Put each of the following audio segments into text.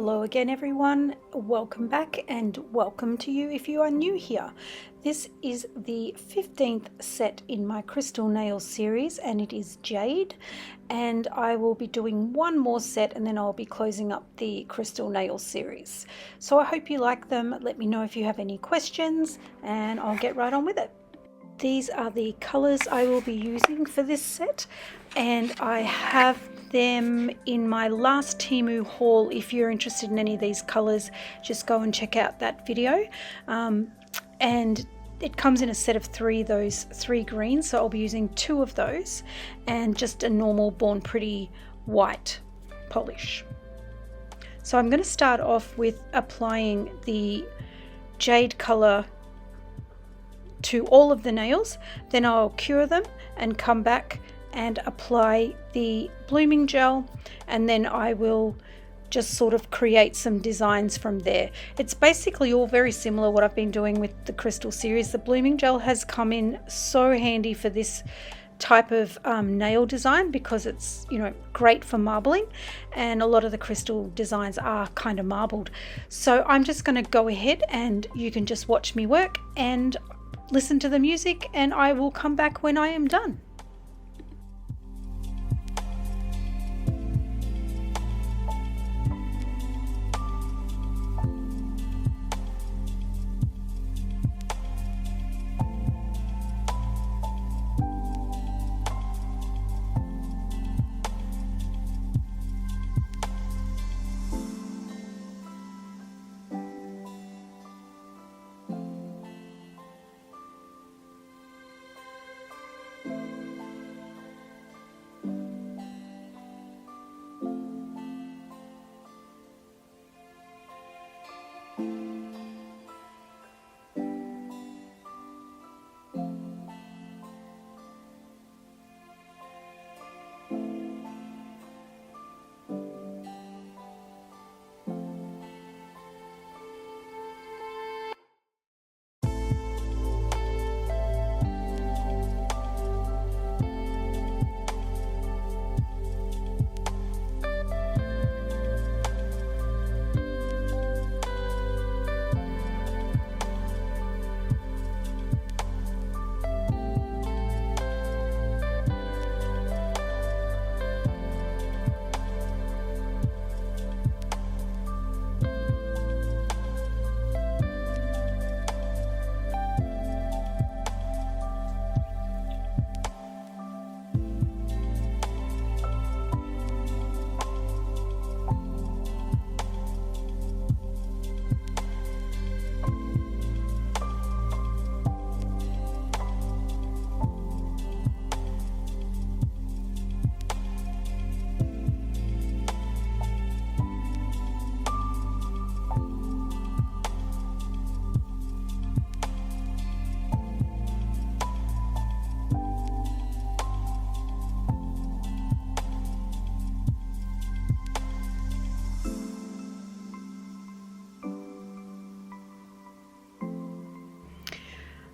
Hello again everyone, welcome back and welcome to you if you are new here. This is the 15th set in my crystal nail series and it is jade, and I will be doing one more set and then I'll be closing up the crystal nail series. So I hope you like them. Let me know if you have any questions and I'll get right on with it. These are the colors I will be using for this set, and I have them in my last Temu haul. If you're interested in any of these colors, just go and check out that video. And it comes in a set of three, those three greens, so I'll be using two of those and just a normal Born Pretty white polish. So I'm going to start off with applying the jade color to all of the nails, then I'll cure them and come back and apply the blooming gel, and then I will just sort of create some designs from there. It's basically all very similar what I've been doing with the crystal series. The blooming gel has come in so handy for this type of nail design because it's, you know, great for marbling, and a lot of the crystal designs are kind of marbled. So I'm just going to go ahead and you can just watch me work and listen to the music, and I will come back when I am done.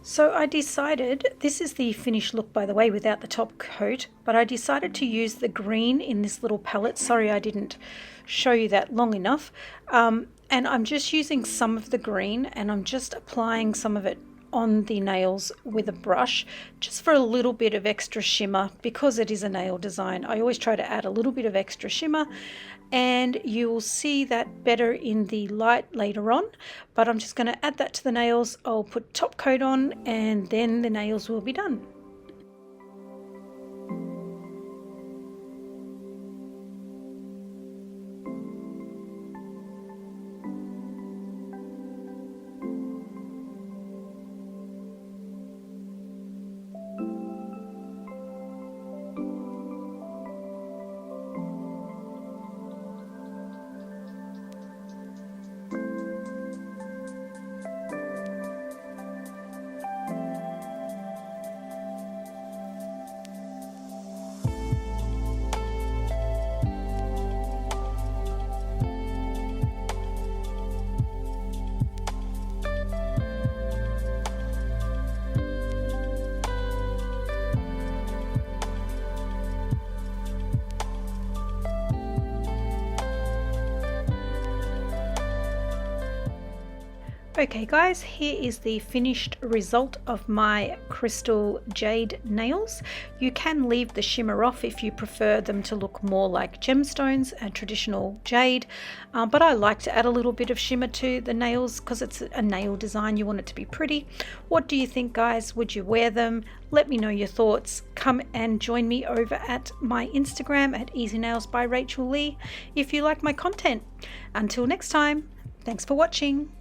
So I decided, this is the finished look by the way without the top coat, but I decided to use the green in this little palette. Sorry I didn't show you that long enough. And I'm just using some of the green and I'm just applying some of it on the nails with a brush just for a little bit of extra shimmer. Because it is a nail design, I always try to add a little bit of extra shimmer, and you will see that better in the light later on. But I'm just going to add that to the nails. I'll put top coat on and then the nails will be done. Okay guys, here is the finished result of my crystal jade nails. You can leave the shimmer off if you prefer them to look more like gemstones and traditional jade, but I like to add a little bit of shimmer to the nails because it's a nail design. You want it to be pretty. What do you think, guys? Would you wear them? Let me know your thoughts. Come and join me over at my Instagram at Easy Nails by Rachel Lee if you like my content. Until next time, thanks for watching.